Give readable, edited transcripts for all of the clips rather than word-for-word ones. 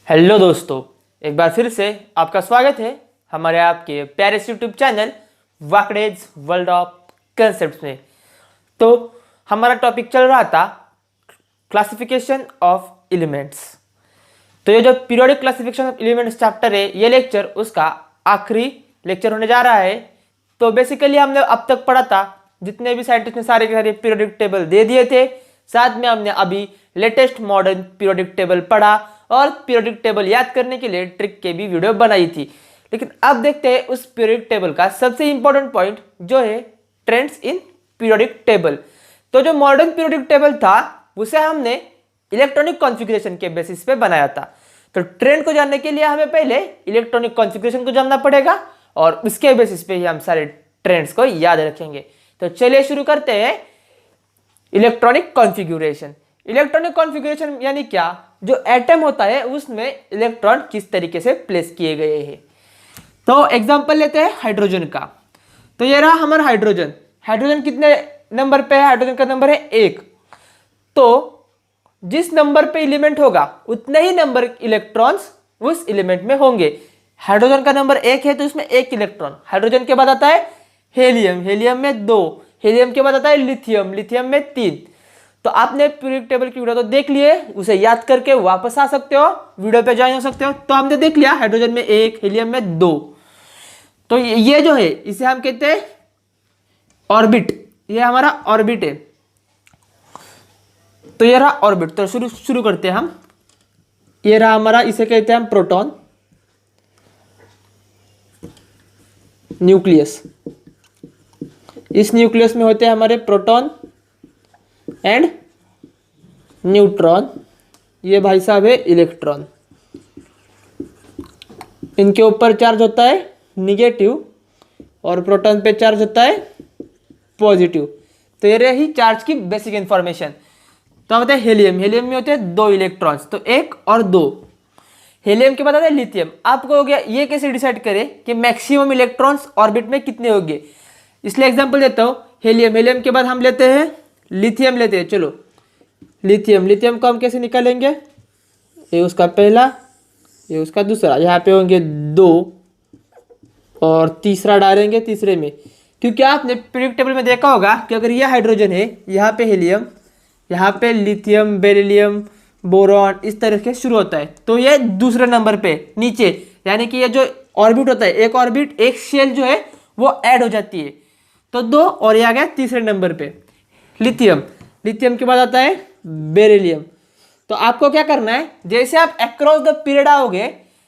Hello दोस्तों, एक बार फिर से आपका स्वागत है हमारे आपके प्यारे से यूट्यूब चैनल वाकडेज वर्ल्ड ऑफ कंसेप्ट्स में। तो हमारा टॉपिक चल रहा था क्लासिफिकेशन ऑफ एलिमेंट्स। तो ये जो periodic classification of elements chapter है, ये लेक्चर उसका आखिरी लेक्चर होने जा रहा है। तो बेसिकली हमने अब तक पढ़ा था, जितने भी साइंटिस्ट ने सारे के सारे पीरियोडिक टेबल दे दिए थे। साथ में हमने अभी लेटेस्ट मॉडर्न पीरियोडिक टेबल पढ़ा और पीरियोडिक टेबल याद करने के लिए ट्रिक के भी वीडियो बनाई थी। लेकिन अब देखते हैं उस पीरियोडिक टेबल का सबसे इंपॉर्टेंट पॉइंट, जो है ट्रेंड्स इन पीरियोडिक टेबल। तो जो मॉडर्न पीरियोडिक टेबल था उसे हमने इलेक्ट्रॉनिक कॉन्फ़िगरेशन के बेसिस पे बनाया था। तो ट्रेंड को जानने के लिए हमें पहले इलेक्ट्रॉनिक कॉन्फ़िगरेशन को जानना पड़ेगा और उसके बेसिस पे ही हम सारे ट्रेंड्स को याद रखेंगे। तो चलिए शुरू करते हैं। Electronic configuration. इलेक्ट्रॉनिक कॉन्फ़िगरेशन यानी क्या? जो एटम होता है उसमें इलेक्ट्रॉन किस तरीके से प्लेस किए गए हैं। तो एग्जांपल लेते हैं हाइड्रोजन का। तो ये रहा हमारा हाइड्रोजन। हाइड्रोजन कितने नंबर पे है? हाइड्रोजन का नंबर है 1। तो जिस नंबर पे एलिमेंट होगा उतने ही नंबर इलेक्ट्रॉन्स उस एलिमेंट में होंगे। हाइड्रोजन का नंबर 1 है तो इसमें 1 इलेक्ट्रॉन। हाइड्रोजन के बाद आता है हेलियम, हेलियम में 2। हेलियम के बाद आता है लिथियम, लिथियम में 3। तो आपने पीरियोडिक टेबल की वीडियो तो देख लिए, उसे याद करके वापस आ सकते हो, वीडियो पे ज्वाइन हो सकते हो। तो हमने देख लिया हाइड्रोजन में 1, हीलियम में 2। तो ये जो है इसे हम कहते हैं ऑर्बिट। ये हमारा ऑर्बिट है। तो ये रहा ऑर्बिट। तो शुरू करते हैं हम। ये रहा हमारा, इसे कहते हैं हम प्रोटॉन। न्यूक्लियस। इस न्यूक्लियस में होते हैं हमारे प्रोटॉन एंड न्यूट्रॉन। ये भाई साहब है इलेक्ट्रॉन। इनके ऊपर चार्ज होता है निगेटिव और प्रोटॉन पे चार्ज होता है पॉजिटिव। तो ये रही चार्ज की बेसिक इंफॉर्मेशन। तो हम होते हैं हेलियम। हेलियम में होते हैं 2 इलेक्ट्रॉन्स, तो 1 और 2। हेलियम के बाद आता है लिथियम। आपको हो गया ये कैसे डिसाइड करें कि मैक्सिमम इलेक्ट्रॉन्स ऑर्बिट में कितने होंगे। इसलिए एग्जांपल देता हूं। हेलियम, हेलियम के बाद हम लेते हैं लिथियम लेते हैं। चलो लिथियम, लिथियम को हम कैसे निकालेंगे? ये उसका पहला, ये उसका दूसरा। यहाँ पे होंगे 2 और तीसरा डालेंगे तीसरे में। क्योंकि आपने पीरियोडिक टेबल में देखा होगा कि अगर ये हाइड्रोजन है, यहाँ पे हेलियम, यहाँ पे लिथियम, बेरिलियम, बोरॉन, इस तरह से शुरू होता है। तो ये दूसरे नंबर पे नीचे, यानी कि ये जो ऑर्बिट होता है, एक ऑर्बिट, एक शेल जो है वो ऐड हो जाती है। तो 2 और ये आ गया तीसरे नंबर पे लिथियम। लिथियम के बाद आता है बेरिलियम। तो आपको क्या करना है, जैसे आप अक्रॉस द पीरियड आओगे,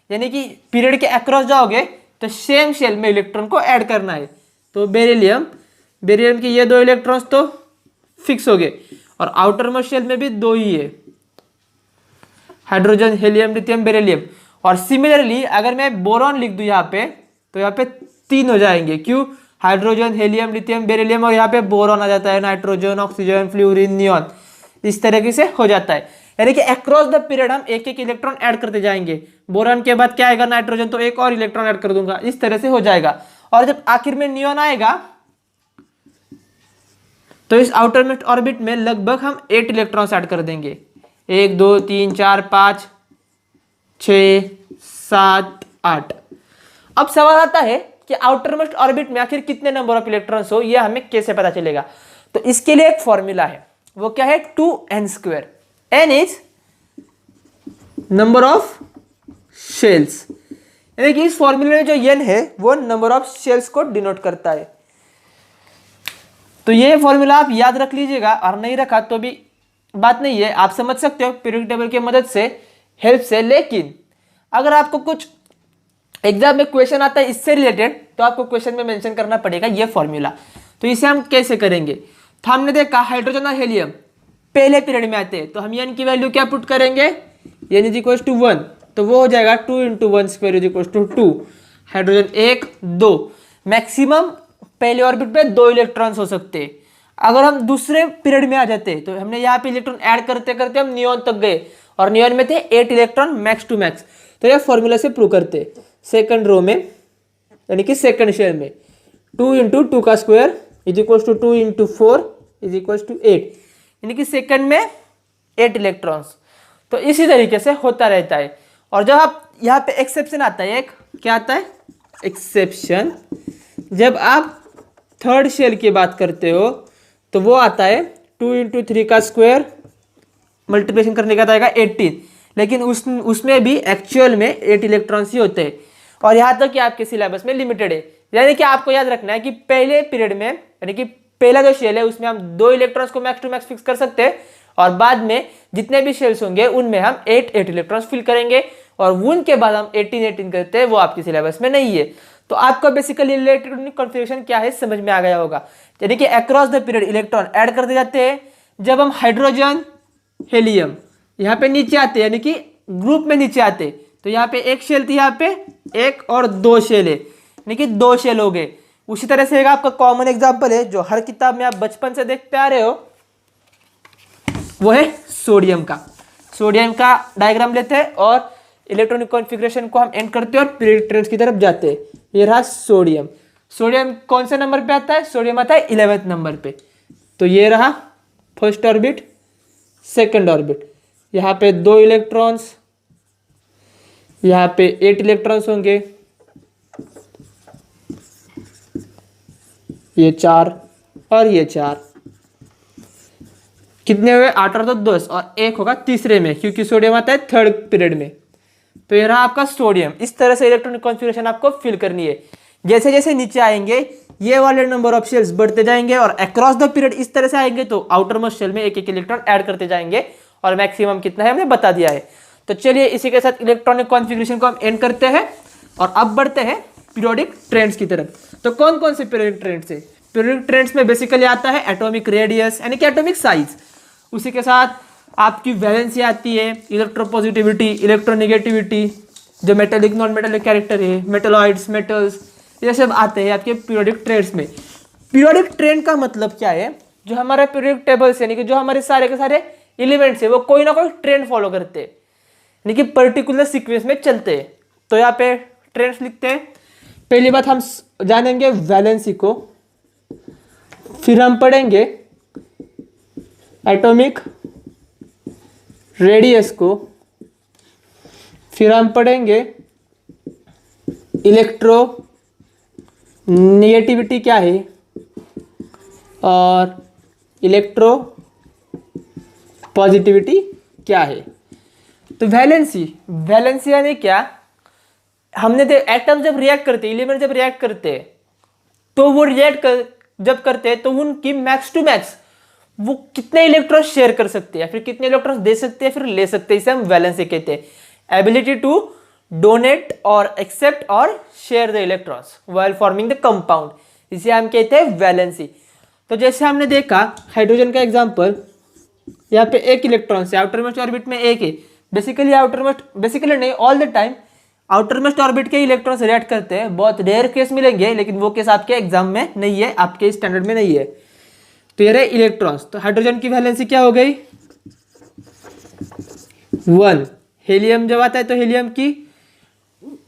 यानी कि पीरियड के अक्रॉस जाओगे, तो सेम शेल में इलेक्ट्रॉन को ऐड करना है। तो बेरिलियम, बेरिलियम के ये 2 इलेक्ट्रॉन्स तो फिक्स हो गए और आउटर मोस्ट शेल में भी 2 ही है, हाइड्रोजन, हेलियम, लिथियम, बेरिलियम। और सिमिलरली अगर मैं बोरॉन लिख दूं यहाँ पे, तो यहाँ पे 3 हो जाएंगे। क्यों? हाइड्रोजन, हेलियम, लिथियम, बेरिलियम और यहाँ पे बोरॉन आ जाता है, नाइट्रोजन, ऑक्सीजन, फ्लोरीन, नियॉन, इस तरीके से हो जाता है। यानी कि अक्रॉस द पीरियड हम एक एक इलेक्ट्रॉन ऐड करते जाएंगे। बोरॉन के बाद क्या आएगा? नाइट्रोजन, तो एक और इलेक्ट्रॉन ऐड कर दूंगा, इस तरह से हो जाएगा। और जब आखिर में नियॉन आएगा तो इस आउटर मोस्ट ऑर्बिट में लगभग हम 8 इलेक्ट्रॉन्स ऐड कर देंगे। 1 2 3 4 5 6 7 8। अब सवाल आता है कि आउटर मोस्ट ऑर्बिट में आखिर कितने नंबर ऑफ इलेक्ट्रॉन्स हो, यह हमें कैसे पता चलेगा? तो इसके लिए एक फॉर्मूला है, वो क्या है? 2n²। n is number of shells, यानी कि इस फॉर्मूले में जो n है वो नंबर ऑफ शेल्स को डिनोट करता है। तो ये फॉर्मूला आप याद रख लीजिएगा, और नहीं रखा तो भी बात नहीं है, आप समझ सकते हो पीरियोडिक टेबल की मदद से, हेल्प से। लेकिन अगर आपको कुछ एग्जाम में क्वेश्चन आता है इससे रिलेटेड, तो आपको क्वेश्चन में मेंशन करना पड़ेगा ये फॉर्मूला। तो इसे हम कैसे करेंगे? तो हमने देखा हाइड्रोजन और हेलियम पहले पीरियड में आते हैं, तो हम n की वैल्यू क्या पुट करेंगे? n इज इक्वल टू 1, तो वो हो जाएगा 2 × 1² is equal to 2। Hydrogen 1 2, maximum पहले ऑर्बिट पे 2 इलेक्ट्रॉन्स हो सकते हैं। अगर हम दूसरे पीरियड में आ जाते, तो हमने यहाँ पे इलेक्ट्रॉन ऐड करते करते हम नियॉन तक गए, और नियॉन में थे 8 इलेक्ट्रॉन मैक्स टू मैक्स। तो ये फॉर्मूला से प्रूव करते। सेकंड रो में, यानी कि सेकंड शेल में, 2 × 2² is equal to 2 × 4 is equal to 8, यानी कि सेकंड में 8 इलेक्ट्रॉन्स। तो इसी तरीके से होता रहता है। और जब आप यहाँ पे एक्सेप्शन आता है, एक क्या आता है एक्सेप्शन, जब आप थर्ड शेल की बात करते हो तो वो आता है 2 × 3 का स्क्वायर मल्टीप्लिकेशन करने का आएगा 18, लेकिन उसमें भी एक्चुअल में 8 इलेक्ट्रॉन्स ही होते हैं। और यहाँ तक कि आपके सिलेबस में लिमिटेड है, यानी कि आपको याद रखना है कि पहले पीरियड में, यानी कि पहला जो शेल है उसमें हम 2 इलेक्ट्रॉन्स को मैक्स टू मैक्स फिक्स कर सकते हैं, और बाद में जितने भी शेल्स होंगे उनमें हम 8 इलेक्ट्रॉन्स फिल करेंगे, और उनके बाद हम 18 करते हैं, वो आपके सिलेबस में नहीं है। तो आपका बेसिकली इलेक्ट्रॉनिक कॉन्फ़िगरेशन क्या है समझ में आ गया होगा, यानी कि across the period electron add करते जाते हैं। जब हम हाइड्रोजन हेलियम यहाँ पे नीचे आते हैं, यानी कि ग्रुप में नीचे आते, तो यहाँ पे एक शेल थी, यहाँ पे 1 और 2 शेल है, यानी कि 2 शेल हो गए। उसी तरह से आपका कॉमन एग्जांपल है जो हर किताब में आप बचपन से देखते आ रहे हो, वो है सोडियम का। सोडियम का डायग्राम लेते हैं और इलेक्ट्रॉनिक कॉन्फ़िगरेशन को हम एंड करते हैं और पीरियडिक ट्रेंड्स की तरफ जाते हैं। ये रहा सोडियम। सोडियम कौन से नंबर पे आता है? सोडियम आता है 11वें नंबर पे। तो ये रहा फर्स्ट ऑर्बिट, सेकंड ऑर्बिट, यहाँ पे 2 इलेक्ट्रॉन्स, यहाँ पे 8 इलेक्ट्रॉन्स होंगे, ये 4 और ये 4, कितने हुए? 8 और 2 10, और 1 होगा तीसरे में क्योंकि सोडियम आता है थर्ड पीरियड में। तो ये रहा आपका सोडियम। इस तरह से इलेक्ट्रॉनिक कॉन्फ़िगरेशन आपको फिल करनी है। जैसे जैसे नीचे आएंगे ये वाले नंबर ऑफ शेल्स बढ़ते जाएंगे और अक्रॉस द पीरियड इस तरह से आएंगे तो आउटर मोस्ट शेल में एक एक इलेक्ट्रॉन ऐड करते जाएंगे, और मैक्सिमम कितना है हमने बता दिया है। तो चलिए इसी के साथ इलेक्ट्रॉनिक कॉन्फ़िगरेशन को हम एंड करते हैं और अब बढ़ते हैं पीरियोडिक ट्रेंड्स की तरफ। तो कौन कौन से पीरियोडिक ट्रेंड्स है? पीरियोडिक ट्रेंड्स में बेसिकली आता है एटॉमिक रेडियस यानी कि एटॉमिक साइज, उसी के साथ आपकी वैलेंसी आती है, इलेक्ट्रोपॉजिटिविटी, इलेक्ट्रोनेगेटिविटी, जो मेटेलिक नॉन मेटेलिक कैरेक्टर है, मेटेलॉइड्स, मेटल्स, ये सब आते हैं आपके पीरियोडिक ट्रेंड्स में। पीरियोडिक ट्रेंड का मतलब क्या है? जो हमारे पीरियोडिक टेबल्स यानी कि जो हमारे सारे के सारे एलिमेंट्स है वो कोई ना कोई ट्रेंड फॉलो करते हैं, यानी कि पर्टिकुलर सीक्वेंस में चलते हैं। तो यहाँ पे ट्रेंड्स लिखते हैं। पहली बात हम जानेंगे वैलेंसी को, फिर हम पढ़ेंगे एटॉमिक रेडियस को, फिर हम पढ़ेंगे इलेक्ट्रो नेगेटिविटी क्या है और इलेक्ट्रो पॉजिटिविटी क्या है। तो वैलेंसी यानी क्या? हमने एटम जब रिएक्ट करते, एलिमेंट जब रिएक्ट करते हैं तो वो जब करते हैं तो उनकी मैक्स टू मैक्स वो कितने इलेक्ट्रॉन शेयर कर सकते हैं, फिर कितने इलेक्ट्रॉन दे सकते हैं, फिर ले सकते हैं, इसे हम वैलेंसी कहते हैं। एबिलिटी टू डोनेट और एक्सेप्ट और share the electrons while forming the compound, इसे हम कहते हैं वैलेंसी। तो जैसे हमने देखा हाइड्रोजन का एग्जांपल, यहाँ पे 1 इलेक्ट्रॉन से आउटर मोस्ट ऑर्बिट में 1 है। बेसिकली नहीं, all the time outer most orbit के इलेक्ट्रॉन्स रिएक्ट करते हैं। बहुत रेयर केस मिलेंगे लेकिन वो केस आपके एग्जाम में नहीं है, आपके स्टैंडर्ड में नहीं है। तो ये रहे इलेक्ट्रॉन्स। तो हाइड्रोजन की वैलेंसी क्या हो गई? 1। हेलियम जब आता है तो हेलियम की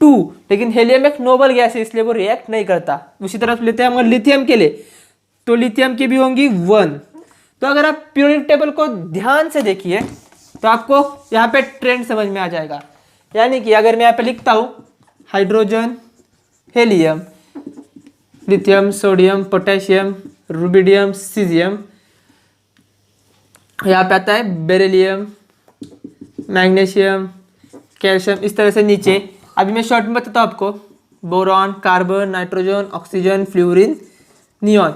2, लेकिन हेलियम एक नोबल गैस है इसलिए वो रिएक्ट नहीं करता। उसी तरफ लेते हैं हम लिथियम के लिए, तो लिथियम की भी होंगी 1। तो अगर आप पीरियोडिक टेबल को ध्यान से देखिए तो आपको यहाँ पे ट्रेंड समझ में आ जाएगा। यानी कि अगर मैं यहाँ पे लिखता हूँ hydrogen, helium, lithium, sodium, potassium, rubidium, caesium, यहाँ पे आता है बेरिलियम, मैग्नीशियम, कैल्शियम, इस तरह से नीचे। अभी मैं शॉर्ट में बताता हूँ आपको, boron, carbon, nitrogen, oxygen, fluorine, neon.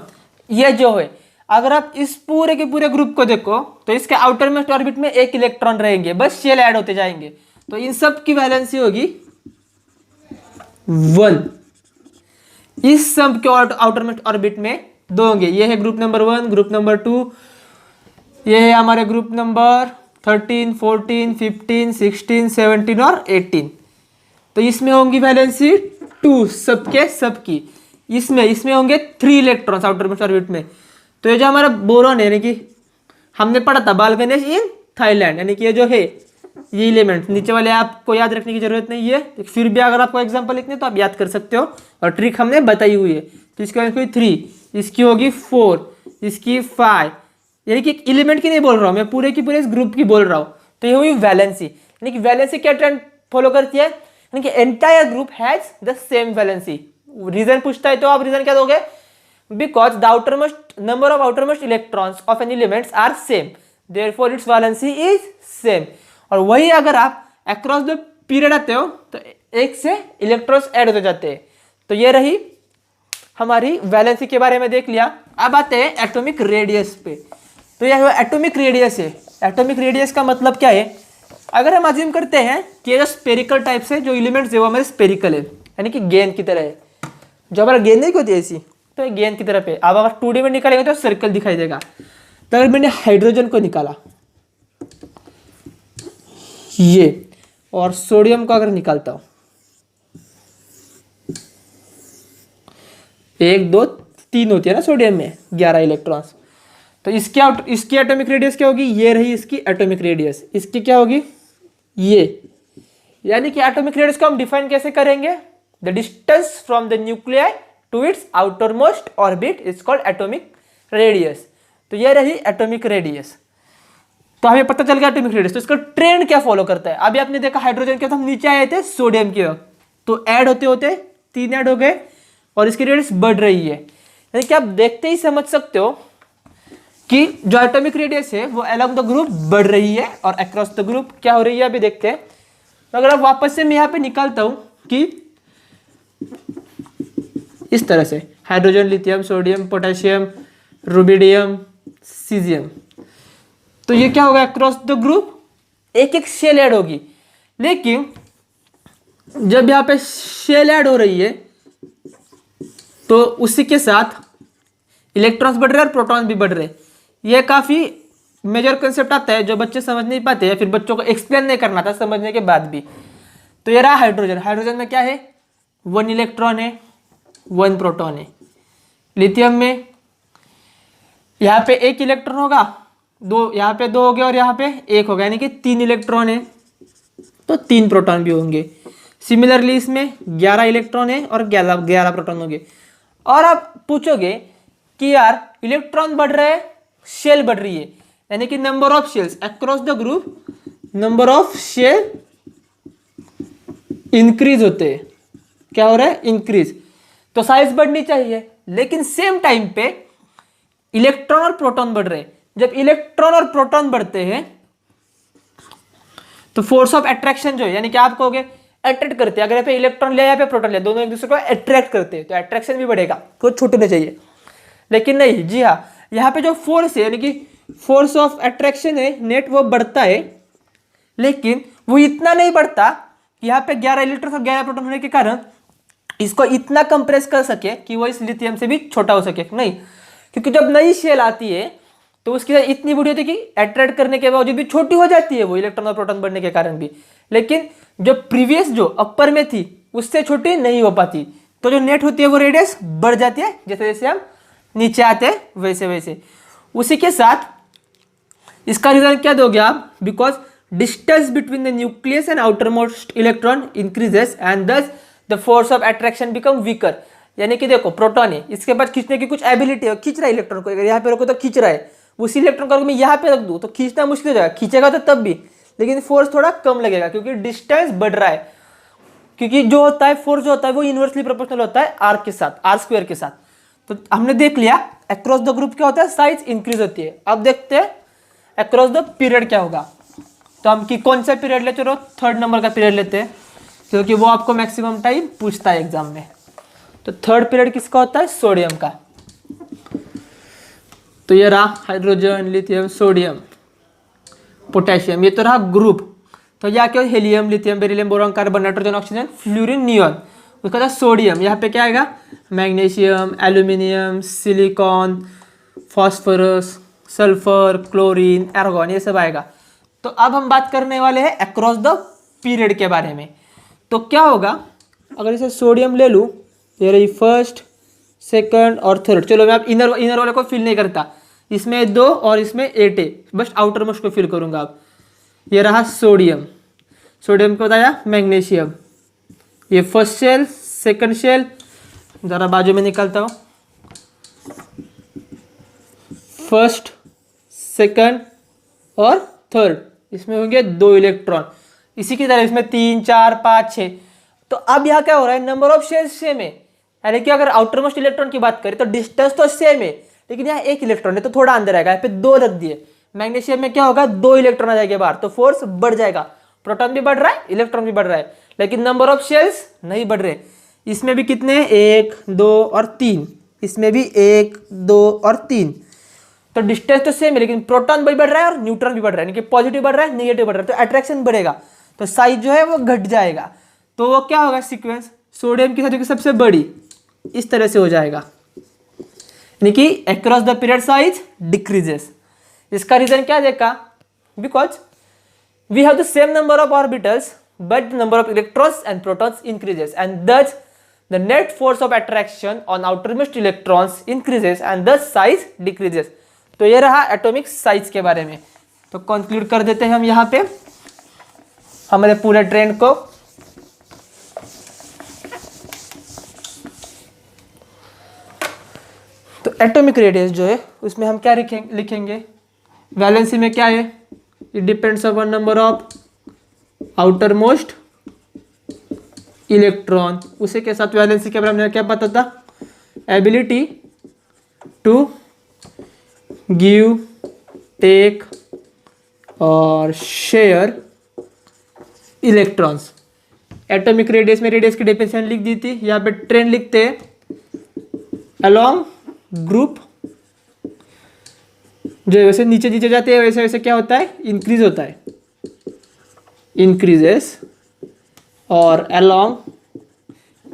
ये जो है अगर आप इस पूरे के पूरे ग्रुप को देखो तो इसके आउटर मोस्ट ऑर्बिट में 1 इलेक्ट्रॉन रहेंगे, बस शेल ऐड होते जाएंगे। तो इन सब की वैलेंसी होगी 1। इस सब के आउटर मोस्ट ऑर्बिट में 2 होंगे। ये है ग्रुप नंबर 1, ग्रुप नंबर 2, ये है हमारे ग्रुप नंबर 13, 14, 15, 16, 17 और 18। तो इसमें होंगी वैलेंसी 2 सबकी। इसमें होंगे 3 इलेक्ट्रॉन्स आउटर मोस्ट ऑर्बिट में। तो ये जो हमारा बोरॉन है, यानी कि हमने पढ़ा था बालगनेश इन थाईलैंड, यानी कि ये जो है ये एलिमेंट नीचे वाले आपको याद रखने की जरूरत नहीं है, फिर भी अगर आपको एग्जांपल लिखने तो आप याद कर सकते हो और ट्रिक हमने बताई हुई है। तो इसकी होगी 3, इसकी होगी 4, इसकी 5, यानी कि एलिमेंट की नहीं बोल रहा हूँ मैं, पूरे की पूरे इस ग्रुप की बोल रहा हूँ। तो ये हुई वैलेंसी, यानी कि वैलेंसी क्या ट्रेंड फॉलो करती है, यानी कि entire group has the same valency. Reason पूछता है तो आप रीजन क्या दोगे, because the outermost number of outermost electrons of an elements are same, therefore its valency is same. और वही अगर आप अक्रॉस द पीरियड आते हो तो एक से इलेक्ट्रॉन्स ऐड होते जाते हैं। तो ये रही हमारी वैलेंसी के बारे में देख लिया। अब आते हैं एटॉमिक रेडियस पे। तो यह एटॉमिक रेडियस है। एटॉमिक रेडियस का मतलब क्या है, अगर हम अज्यूम करते हैं कि ये जो स्पेरिकल टाइप से जो एलिमेंट्स है वो हमारे स्पेरिकल है, यानी कि गेंद की तरह है। जो हमारा गेंद नहीं होती ऐसी, तो ये गेंद की तरह पे। अब अगर 2D में निकालेंगे तो सर्कल दिखाई देगा। तो अगर मैंने हाइड्रोजन को निकाला ये, और सोडियम को अगर निकालता हूं 1 2 3 होती है ना सोडियम में 11 इलेक्ट्रॉन्स, तो इसकी एटॉमिक रेडियस क्या होगी, ये रही इसकी एटॉमिक रेडियस। इसकी क्या होगी, ये। यानी कि एटॉमिक रेडियस को हम डिफाइन कैसे करेंगे, the distance from the nuclei to its outermost orbit is called atomic radius. तो ये रही एटॉमिक रेडियस। तो हमें पता चल गया एटॉमिक रेडियस। तो इसका ट्रेंड क्या फॉलो करता है, अभी आपने देखा हाइड्रोजन के तो हम नीचे आए थे सोडियम की वक्त, तो ऐड होते होते 3 ऐड हो गए और इसकी रेडियस बढ़ रही है। यानी कि आप देखते ही समझ सकते हो कि जो एटॉमिक रेडियस है वो अलोंग द ग्रुप बढ़ रही है और अक्रॉस द ग्रुप क्या हो रही है, अभी देखते हैं। तो अगर आप वापस से मैं यहाँ पे निकालता हूं कि इस तरह से hydrogen, lithium, sodium, potassium, rubidium, caesium, तो ये क्या होगा, अक्रॉस द ग्रुप एक एक शेल ऐड होगी। लेकिन जब यहाँ पे शेल ऐड हो रही है तो उसी के साथ इलेक्ट्रॉन्स बढ़ रहे हैं और प्रोटॉन्स भी बढ़ रहे हैं। ये काफी मेजर कंसेप्ट आता है जो बच्चे समझ नहीं पाते हैं, फिर बच्चों को एक्सप्लेन नहीं करना था समझने के बाद भी। तो ये रहा हाइड्रोजन। हाइड्रोजन में क्या है, 1 इलेक्ट्रॉन है, 1 प्रोटॉन है। लिथियम में यहाँ पे 1 इलेक्ट्रॉन होगा, 2 यहाँ पे 2 हो गया और यहाँ पे 1 होगा, यानी कि 3 इलेक्ट्रॉन है तो 3 प्रोटॉन भी होंगे। सिमिलरली इसमें 11 इलेक्ट्रॉन है और 11 प्रोटॉन होंगे। और आप पूछोगे कि यार इलेक्ट्रॉन बढ़ रहे हैं, शेल बढ़ रही है, यानी कि number of shells across the group, number of shell increase होते हैं। क्या हो रहा है, इंक्रीज। तो साइज बढ़नी चाहिए, लेकिन सेम टाइम पे इलेक्ट्रॉन और प्रोटॉन बढ़ रहे हैं। जब इलेक्ट्रॉन और प्रोटॉन बढ़ते हैं तो फोर्स ऑफ अट्रैक्शन जो है, यानी कि आप कहोगे अट्रैक्ट करते हैं, अगर यहाँ पे इलेक्ट्रॉन लिया यहाँ पे प्रोटॉन लिया, दोनों एक दूसरे को अट्रैक्ट करते हैं तो अट्रैक्शन भी बढ़ेगा, कुछ छूटने चाहिए। लेकिन नहीं, जी हाँ, यहाँ पे जो फोर्स है यानी कि फोर्स ऑफ अट्रैक्शन है नेट, वो बढ़ता है, लेकिन वो इतना नहीं बढ़ता कि यहाँ पे 11 इलेक्ट्रॉन और 11 प्रोटॉन होने के कारण इसको इतना कंप्रेस कर सके कि वो इस लिथियम से भी छोटा हो सके। नहीं, क्योंकि जब नई शेल आती है तो उसकी इतनी बड़ी होती है कि अट्रैक्ट करने के बावजूद भी छोटी हो जाती है वो, इलेक्ट्रॉन और प्रोटॉन बढ़ने के कारण भी। लेकिन जो प्रीवियस जो अपर में थी उससे छोटी नहीं हो पाती, तो जो नेट होती है वो रेडियस बढ़ जाती है, जैसे जैसे हम नीचे आते हैं वैसे वैसे। उसी के साथ इसका रीजन क्या दोगे आप, because distance between the nucleus and outer most electron increases and thus the force of attraction become weaker. यानी कि देखो प्रोटॉन है, इसके पास खींचने की कुछ एबिलिटी है, खींच रहा है इलेक्ट्रॉन को, अगर यहाँ पे रखो तो खींच रहा है, उसी इलेक्ट्रॉन को मैं यहाँ पे रख दूँ तो खींचना मुश्किल हो जाएगा, खींचेगा तो तब भी, लेकिन फोर्स थोड़ा कम लगेगा क्योंकि डिस्टेंस बढ़ रहा है। क्योंकि जो होता है फोर्स जो होता है वो इनवर्सली प्रोपोर्शनल होता है आर के साथ, आर स्क्वायर के साथ। तो हमने देख लिया अक्रॉस द ग्रुप क्या होता है, साइज इंक्रीज होती है। अब देखते हैं अक्रॉस द पीरियड क्या होगा। तो हम कि कौन सा पीरियड लेते हो, 3rd नंबर का पीरियड लेते हैं क्योंकि वो आपको मैक्सिमम टाइम पूछता है एग्जाम में। तो 3rd पीरियड किसका होता है, सोडियम का। तो ये रहा हाइड्रोजन, लिथियम, सोडियम, पोटेशियम, ये तो रहा ग्रुप। तो यहाँ क्या, helium, lithium, beryllium, boron, carbon, nitrogen, oxygen, fluorine, neon. उसका था सोडियम, यहाँ पे क्या आएगा, magnesium, aluminium, silicon, phosphorus, sulphur, chlorine, argon, ये सब आएगा। तो अब हम बात करने वाले हैं अक्रॉस द पीरियड के बारे में। तो क्या होगा अगर इसे सोडियम ले लूँ, ये रही 1st, 2nd और 3rd। चलो मैं अब इनर वाले को फिल नहीं करता, इसमें 2 और इसमें 8 है, बस आउटर मोस्ट को फिल करूंगा। अब ये रहा सोडियम, सोडियम को बताया मैग्नीशियम, ये 1st शेल, 2nd शेल, जरा बाजू में निकालता हूँ, 1st, 2nd और 3rd, इसमें होंगे 2 इलेक्ट्रॉन। इसी की तरह इसमें 3 4 5 6। तो अब यहाँ क्या हो रहा है, नंबर ऑफ शेल्स सेम है, यानी कि अगर आउटर मोस्ट इलेक्ट्रॉन की बात करें तो डिस्टेंस तो सेम है, लेकिन यहाँ एक इलेक्ट्रॉन है तो थोड़ा अंदर आएगा, यहाँ पे 2 रख दिए। मैग्नीशियम में क्या होगा, 2 इलेक्ट्रॉन आ जाएंगे बाहर, तो फोर्स बढ़ जाएगा, प्रोटॉन भी बढ़ रहा है, इलेक्ट्रॉन भी बढ़ रहा है, लेकिन नंबर ऑफ शेल्स नहीं बढ़ रहे। इसमें भी कितने, 1 2 और 3, इसमें भी 1 2 और 3। तो डिस्टेंस तो सेम है, लेकिन प्रोटॉन भी बढ़ रहा है और न्यूट्रॉन भी बढ़ रहा है, यानी कि पॉजिटिव बढ़ रहा है, नेगेटिव बढ़ रहा है, तो अट्रैक्शन बढ़ेगा, तो साइज जो है वो घट जाएगा। तो वो क्या होगा, सीक्वेंस सोडियम की साइज सबसे बड़ी इस तरह से हो जाएगा, यानी कि across the period size decreases. इसका रीजन क्या देखा, because we have the same number of orbitals but number of electrons and protons increases and thus the net force of attraction on outermost electrons increases and thus size decreases। तो ये रहा atomic size के बारे में। तो conclude कर देते हैं हम यहाँ पे हमारे पूरे ट्रेंड को। तो एटॉमिक रेडियस जो है उसमें हम क्या लिखेंगे, वैलेंसी में क्या है, it depends upon number of outer most electron. उसी के साथ वैलेंसी के बारे में क्या पता था, एबिलिटी टू गिव टेक और शेयर इलेक्ट्रॉन्स। एटॉमिक रेडियस में रेडियस की डेफिनेशन लिख दी थी, यहाँ पे ट्रेंड लिखते हैं अलोंग ग्रुप, जो वैसे नीचे नीचे जाते हैं वैसे वैसे क्या होता है, इंक्रीज होता है, इंक्रीजेस, और along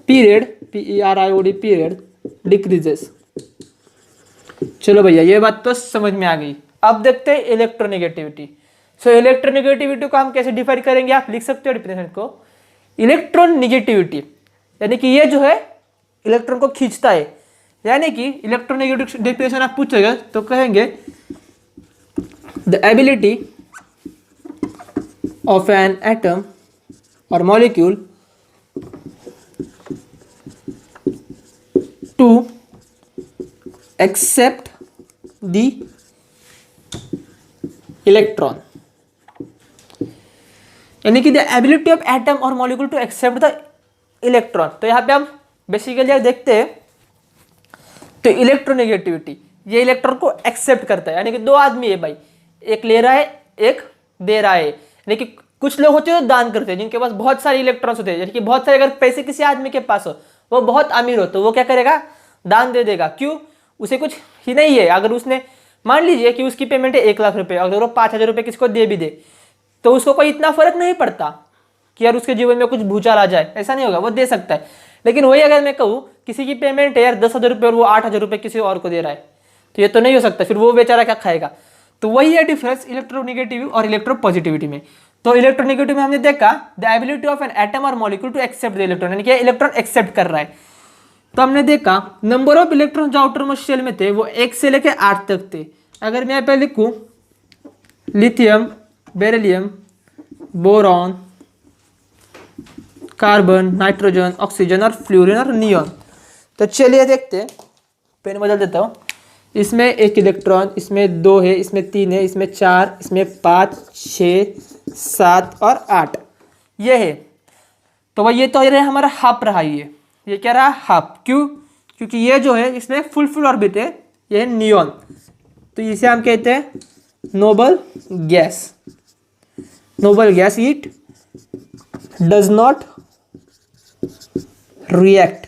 period period period decreases. चलो भैया ये बात तो समझ में आ गई। अब देखते हैं इलेक्ट्रोनेगेटिविटी। सो इलेक्ट्रोनेगेटिविटी को हम कैसे डिफाइन करेंगे, आप लिख सकते हो डिफिनेशन को, इलेक्ट्रॉन नेगेटिविटी यानी कि ये जो है इलेक्ट्रॉन को खींचता है, यानी कि इलेक्ट्रोनेगेटिव डेफिनेशन आप पूछेगा तो कहेंगे the ability of an atom or molecule to accept the electron, यानी कि द एबिलिटी ऑफ एटम और molecule to accept the electron. तो यहाँ पे हम बेसिकली देखते हैं तो इलेक्ट्रोनेगेटिविटी, ये इलेक्ट्रॉन को एक्सेप्ट करता है, यानी कि 2 आदमी है भाई, एक ले रहा है एक दे रहा है, यानी कि कुछ लोग होते हैं तो दान करते हैं जिनके पास बहुत सारे इलेक्ट्रॉन्स होते हैं, यानी कि बहुत सारे, अगर पैसे किसी आदमी के पास हो, वो बहुत अमीर हो, तो वो क्या करेगा, दान दे देगा। क्यों, उसे कुछ ही नहीं है, अगर उसने मान लीजिए कि उसकी पेमेंट है 1 लाख रुपए, अगर वो 5,000 रुपये किसको दे भी दे तो उसको कोई इतना फर्क नहीं पड़ता कि यार उसके जीवन में कुछ भूचाल आ जाए, ऐसा नहीं होगा, वो दे सकता है। लेकिन वही अगर मैं कहूँ किसी की पेमेंट है यार 10,000 रुपये और वो 8,000 रुपये किसी और को दे रहा है, तो ये तो नहीं हो सकता, फिर वो बेचारा क्या खाएगा। तो वही है डिफरेंस इलेक्ट्रोनेगेटिव और इलेक्ट्रोपॉजिटिविटी में। तो इलेक्ट्रोनेगेटिव में हमने देखा the ability of an atom और molecule to accept the electron, यानी कि इलेक्ट्रॉन एक्सेप्ट कर रहा है। तो हमने देखा नंबर ऑफ इलेक्ट्रॉन जो आउटर मोस्ट शेल में थे वो 1 से लेकर 8 तक थे। अगर मैं यहाँ पे लिखूँ lithium, beryllium, boron, carbon, nitrogen, oxygen और फ्लोरीन और नियॉन, तो चलिए देखते हैं, पेन बदल देता हूँ। इसमें 1 इलेक्ट्रॉन, इसमें 2 है, इसमें 3 है, इसमें 4, इसमें 5 6 7 और 8, ये है। तो वह ये तो रहा हमारा हाफ रहा, ये क्या रहा, हाफ। क्यों, क्योंकि ये जो है इसमें फुल ऑर्बिट है, ये है नियॉन, तो इसे हम कहते हैं noble gas. Noble gas it does not react.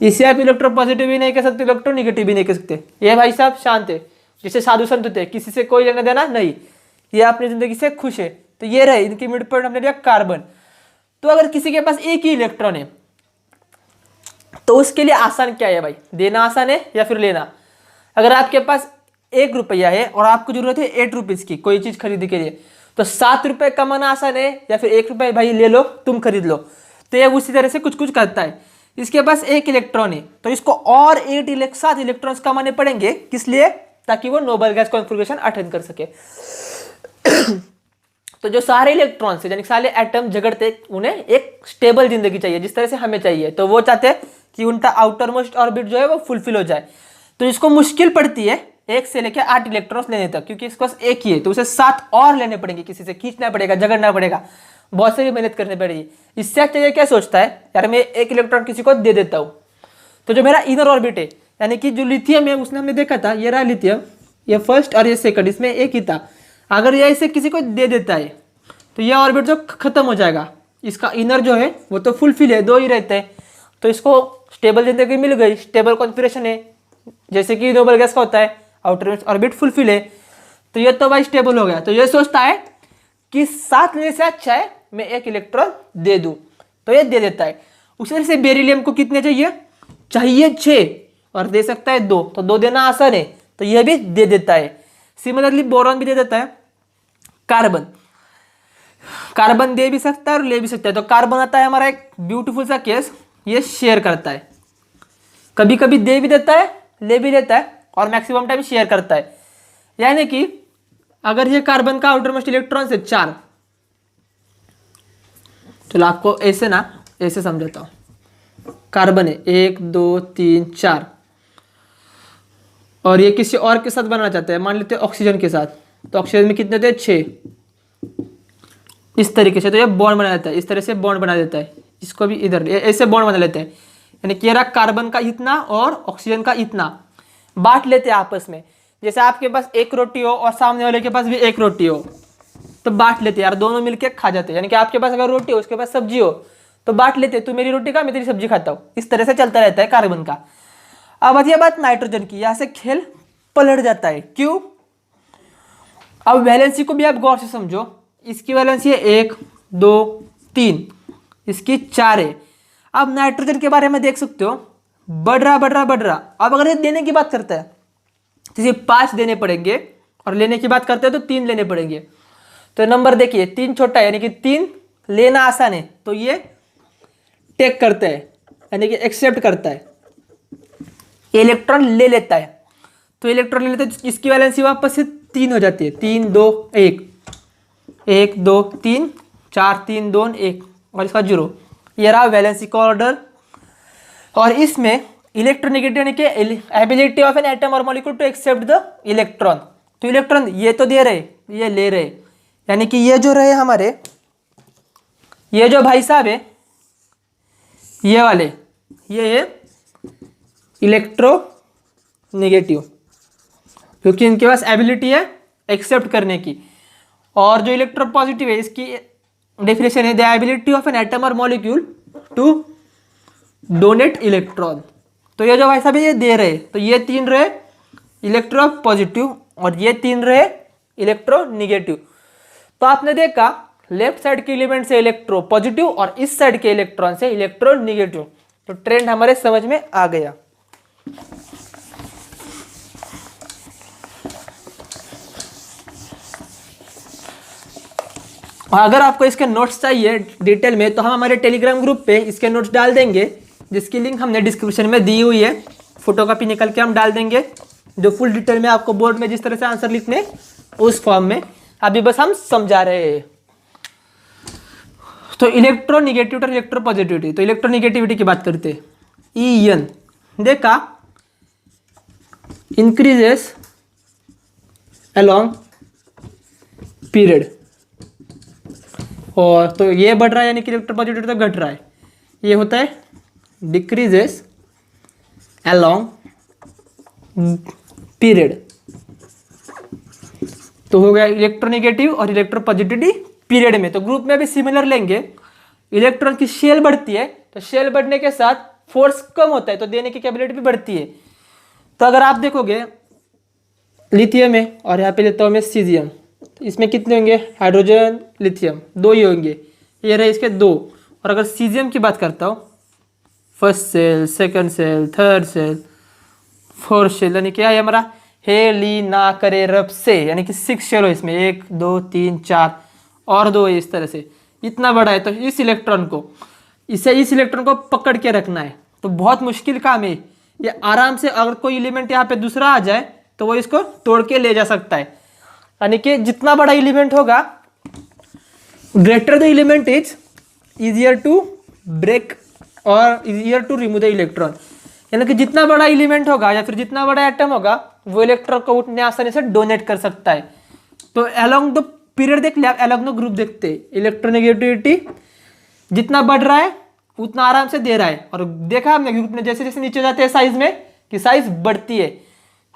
इसे आप इलेक्ट्रोपॉजिटिव भी नहीं कह सकते, इलेक्ट्रोनेगेटिव भी नहीं कह सकते। ये भाई साहब शांत है, जैसे साधु संत होते हैं, किसी से कोई लेना देना नहीं, ये अपनी जिंदगी से खुश है। तो ये रहे इनकी मिड पॉइंट हमने लिया कार्बन। तो अगर किसी के पास एक ही इलेक्ट्रॉन है तो उसके लिए आसान क्या है भाई, देना आसान है या फिर लेना। अगर आपके पास 1 रुपया है और आपको जरूरत है 8 रुपीज की कोई चीज खरीदने के लिए, तो 7 रुपए कमाना आसान है या फिर 1 रुपये भाई ले लो तुम खरीद लो। तो ये उसी तरह से कुछ करता है। इसके पास 1 इलेक्ट्रॉन है तो इसको और 7 इलेक्ट्रॉन्स कमाने पड़ेंगे, किस लिए, ताकि वो नोबल गैस कॉन्फ़िगरेशन अटेंड कर सके। तो जो सारे इलेक्ट्रॉन्स यानी सारे एटम जगड़ते, उन्हें एक स्टेबल जिंदगी चाहिए जिस तरह से हमें चाहिए। तो वो चाहते हैं कि उनका आउटर मोस्ट ऑर्बिट जो है वो फुलफिल हो जाए। तो इसको मुश्किल पड़ती है 1 से लेकर 8 इलेक्ट्रॉन्स लेने तक, क्योंकि इसके पास 1 ही है, तो उसे 7 और लेने पड़ेंगे, किसी से खींचना पड़ेगा, झगड़ना पड़ेगा। बहुत सारी मेहनत करनी पड़ेगी। इससे अच्छा ये क्या सोचता है, यार मैं एक इलेक्ट्रॉन किसी को दे देता हूँ, तो जो मेरा इनर ऑर्बिट है यानी कि जो लिथियम है उसने हमने देखा था, ये रहा लिथियम, ये फर्स्ट और ये सेकंड, इसमें एक ही था। अगर ये इसे किसी को दे देता है तो ये ऑर्बिट जो खत्म हो जाएगा, इसका इनर जो है वो तो फुलफिल है, दो ही रहते हैं, तो इसको स्टेबल जिंदगी मिल गई, स्टेबल कॉन्फिगरेशन है, जैसे कि नोबल गैस का होता है, आउटर ऑर्बिट फुलफिल है, तो ये तो भाई स्टेबल हो गया। तो ये सोचता है कि 7 लेने से अच्छा है मैं एक इलेक्ट्रॉन दे दूं, तो ये दे देता है। उसी तरह से बेरिलियम को कितने चाहिए 6 और दे सकता है 2, तो 2 देना आसान है, तो यह भी दे देता है। सिमिलरली बोरॉन भी दे देता है। कार्बन दे भी सकता है और ले भी सकता है। तो कार्बन आता है हमारा एक ब्यूटीफुल सा केस, ये शेयर करता है, कभी कभी दे भी देता है, ले भी लेता है, और मैक्सिमम टाइम शेयर करता है। यानी कि अगर ये कार्बन का आउटर मोस्ट इलेक्ट्रॉन से 4, चलो आपको ऐसे समझाता हूं। कार्बन है 1 2 3 4, और ये किसी और के साथ बनाना चाहते हैं, मान लेते हैं ऑक्सीजन के साथ, तो ऑक्सीजन में कितने थे 6, इस तरीके से, तो ये बॉन्ड बना देता है, इस तरह से बॉन्ड बना देता है, इसको भी इधर ऐसे बॉन्ड बना लेते हैं। यानी कि ये रहा कार्बन का इतना और ऑक्सीजन का इतना, बांट लेते हैं आपस में। जैसे आपके पास एक रोटी हो और सामने वाले के पास भी एक रोटी हो, तो बांट लेते हैं यार, दोनों मिलके खा जाते हैं। यानी कि आपके पास अगर रोटी हो उसके पास सब्जी हो, तो बांट लेते, तू मेरी रोटी खा मैं तेरी सब्जी खाता हूँ, इस तरह से चलता रहता है कार्बन का। अब आती है बात नाइट्रोजन की, यहां से खेल पलट जाता है। क्यों? अब वैलेंसी को भी आप गौर से समझो, इसकी वैलेंसी है 1 2 3, इसकी 4 है। अब नाइट्रोजन के बारे में देख सकते हो, बढ़ रहा। अब अगर ये देने की बात करता है तो ये 5 देने पड़ेंगे, और लेने की बात करते हैं तो 3 लेने पड़ेंगे। तो नंबर देखिए 3 छोटा है, यानी कि 3 लेना आसान है, तो ये टेक करता है, यानी कि एक्सेप्ट करता है, इलेक्ट्रॉन ले लेता है। तो इलेक्ट्रॉन ले लेते हैं, इसकी वैलेंसी वापस से 3 हो जाती है, 3 2 1 1 2 3 4 3 2 1, और इसका 0। ये रहा वैलेंसी का ऑर्डर। और इसमें इलेक्ट्रोनेगेटिव यानी कि एबिलिटी ऑफ एन एटम और molecule to accept the electron. तो इलेक्ट्रॉन ये तो दे रहे, ये ले रहे, यानी कि ये जो रहे हमारे, ये जो भाई साहब है ये वाले, ये है इलेक्ट्रोनेगेटिव, क्योंकि इनके पास एबिलिटी है एक्सेप्ट करने की। और जो इलेक्ट्रो पॉजिटिव है, इसकी डेफिनेशन है the ability of an atom और मॉलिक्यूल टू डोनेट इलेक्ट्रॉन। तो ये जो भाई साहब ये दे रहे, तो ये 3 रहे इलेक्ट्रो पॉजिटिव और ये 3 रहे इलेक्ट्रो निगेटिव। तो आपने देखा लेफ्ट साइड के एलिमेंट से इलेक्ट्रो पॉजिटिव और इस साइड के इलेक्ट्रॉन से इलेक्ट्रो निगेटिव। तो ट्रेंड हमारे समझ में आ गया। और अगर आपको इसके नोट्स चाहिए डिटेल में, तो हम हमारे टेलीग्राम ग्रुप पे इसके नोट्स डाल देंगे, जिसकी लिंक हमने डिस्क्रिप्शन में दी हुई है। फोटोकॉपी निकल के हम डाल देंगे, जो फुल डिटेल में आपको बोर्ड में जिस तरह से आंसर लिखने उस फॉर्म में, अभी बस हम समझा रहे हैं। तो इलेक्ट्रोनिगेटिविटी और इलेक्ट्रोपॉजिटिविटी, तो इलेक्ट्रोनिगेटिविटी की बात करते हैं। EN देखा इंक्रीजेस अलोंग पीरियड, और तो ये बढ़ रहा है यानी कि इलेक्ट्रोपॉजिटिविटी तो घट रहा है। ये होता है डिक्रीजेस अलोंग पीरियड, तो हो गया इलेक्ट्रोनेगेटिव और इलेक्ट्रोपॉजिटिविटी पीरियड में। तो ग्रुप में भी सिमिलर लेंगे, इलेक्ट्रॉन की शेल बढ़ती है, तो शेल बढ़ने के साथ फोर्स कम होता है, तो देने की कैपेबिलिटी भी बढ़ती है। तो अगर आप देखोगे लिथियम है और यहाँ पे लेता हूँ मैं सीजियम, तो इसमें कितने होंगे, हाइड्रोजन लिथियम 2 ही होंगे, ये रहे इसके 2। और अगर सीजियम की बात करता हूँ, first cell, second cell, third cell, fourth cell, यानी क्या है हमारा हे ली ना करे रब से, यानी कि 6 शेल हो इसमें, 1 2 3 4 और 2 है, इस तरह से इतना बड़ा है। तो इस इलेक्ट्रॉन को पकड़ के रखना है, तो बहुत मुश्किल काम है ये। आराम से अगर कोई एलिमेंट यहाँ पे दूसरा आ जाए तो वो इसको तोड़ के ले जा सकता है। यानी कि जितना बड़ा एलिमेंट होगा, greater the element is easier to break और easier to remove the electron. यानी कि जितना बड़ा एलिमेंट होगा या फिर जितना बड़ा एटम होगा, वो इलेक्ट्रॉन को उतने आसानी से डोनेट कर सकता है। तो अलोंग द पीरियड देख लिया, आप एलोगनो ग्रुप देखते हैं, इलेक्ट्रोनेगेटिविटी जितना बढ़ रहा है उतना आराम से दे रहा है। और देखा हमने ग्रुप में जैसे जैसे नीचे जाते हैं साइज में कि साइज बढ़ती है,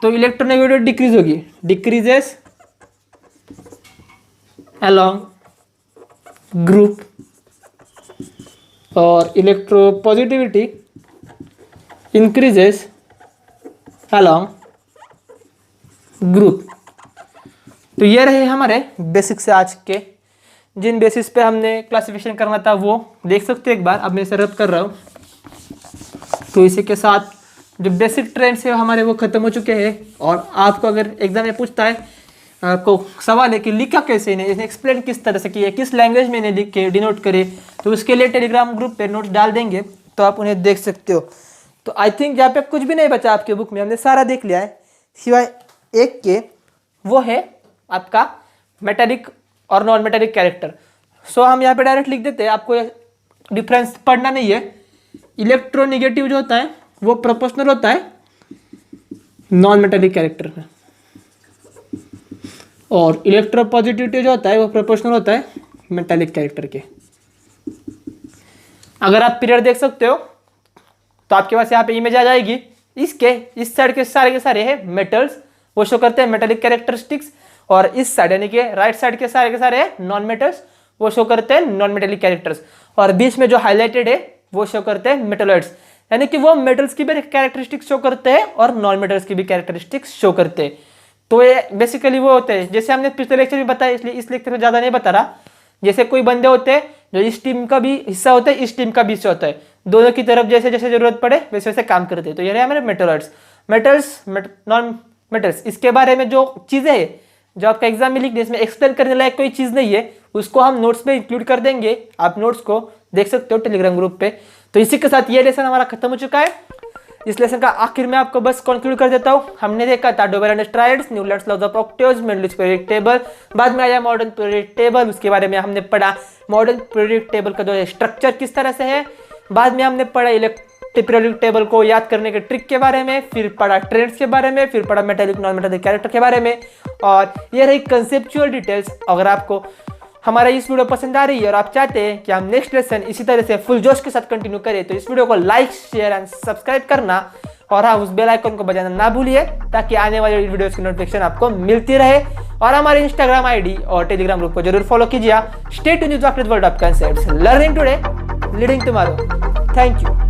तो इलेक्ट्रोनेगेटिविटी डिक्रीज होगी, डिक्रीजेस अलोंग ग्रुप, और इलेक्ट्रोपॉजिटिविटी इंक्रीजेस अलोंग ग्रुप। तो ये रहे हमारे बेसिक से आज के, जिन बेसिस पे हमने क्लासिफिकेशन करना था वो देख सकते हो एक बार। अब मैं इसे रद्द कर रहा हूँ। तो इसी के साथ जो बेसिक ट्रेंड्स है हमारे वो खत्म हो चुके हैं। और आपको अगर एग्जाम में पूछता है को सवाल है कि लिखा कैसे इन्हें एक्सप्लेन किस तरह से किया, किस लैंग्वेज में इन्हें लिख के डिनोट करे, तो उसके लिए टेलीग्राम ग्रुप पे नोट्स डाल देंगे, तो आप उन्हें देख सकते हो। तो आई थिंक यहाँ पे कुछ भी नहीं बचा आपके बुक में, हमने सारा देख लिया है सिवाय एक के, वो है आपका मेटालिक और नॉन मेटालिक कैरेक्टर। सो हम यहाँ पे डायरेक्ट लिख देते हैं, आपको डिफरेंस पढ़ना नहीं है। इलेक्ट्रोनेगेटिव जो होता है वो प्रोपोर्शनल होता है नॉन मेटालिक कैरेक्टर में, और इलेक्ट्रोपॉजिटिविटी जो होता है वो प्रोपोर्शनल होता है मेटालिक कैरेक्टर के। अगर आप पीरियड देख सकते हो तो आपके पास यहाँ पे इमेज आ जाएगी। इसके इस साइड के सारे है मेटल्स, वो शो करते हैं मेटालिक कैरेक्टरिस्टिक्स, और इस साइड यानी कि राइट साइड के सारे है नॉन मेटल्स, वो शो करते हैं नॉन मेटालिक कैरेक्टर्स, और बीच में जो हाईलाइटेड है वो शो करते हैं मेटलॉइड्स, यानी कि वो मेटल्स की भी कैरेक्टरिस्टिक्स शो करते हैं और नॉन मेटल्स की भी कैरेक्टरिस्टिक्स शो करते हैं। तो ये बेसिकली वो होते हैं, जैसे हमने पिछले लेक्चर में बताया, इसलिए इस लेक्चर में ज़्यादा नहीं बता रहा। जैसे कोई बंदे होते हैं जो इस टीम का भी हिस्सा होता है, इस टीम का भी हिस्सा होता है, दोनों की तरफ जैसे जैसे जरूरत पड़े वैसे वैसे काम करते हैं। तो ये रहे हमारे मेटलॉइड्स, नॉन मेटल्स। इसके बारे में जो चीज़ें हैं जो आपका एग्जाम में लिखने, इसमें एक्सप्लेन करने लायक कोई चीज़ नहीं है, उसको हम नोट्स में इंक्लूड कर देंगे, आप नोट्स को देख सकते हो टेलीग्राम ग्रुप पे। तो इसी के साथ ये लेसन हमारा खत्म हो चुका है। इस लेसन का आखिर में आपको बस कंक्लूड कर देता हूँ। हमने देखा था Dobereiner and strides, Newlands law of octaves, Mendeleev's periodic table, बाद में आया मॉडर्न पीरियडिक टेबल, उसके बारे में हमने पढ़ा मॉडर्न पीरियडिक टेबल का जो है स्ट्रक्चर किस तरह से है। बाद में हमने पढ़ा पीरियडिक टेबल को याद करने के ट्रिक के बारे में, फिर पढ़ा ट्रेंड्स के बारे में, फिर पढ़ा मेटालिक नॉन मेटालिक कैरेक्टर के बारे में, और ये रही कंसेप्चुअल डिटेल्स। अगर आपको हमारा इस वीडियो पसंद आ रही है और आप चाहते हैं कि हम नेक्स्ट लेसन इसी तरह से फुल जोश के साथ कंटिन्यू करें, तो इस वीडियो को लाइक शेयर एंड सब्सक्राइब करना, और हाँ उस बेल आइकन को बजाना ना भूलिए, ताकि आने वाले वीडियोस की नोटिफिकेशन आपको मिलती रहे। और हमारे इंस्टाग्राम आईडी और टेलीग्राम ग्रुप को जरूर फॉलो कीजिए। स्टे ट्यून्ड विद वाकडेज world of concepts, learning today leading tomorrow. Thank you.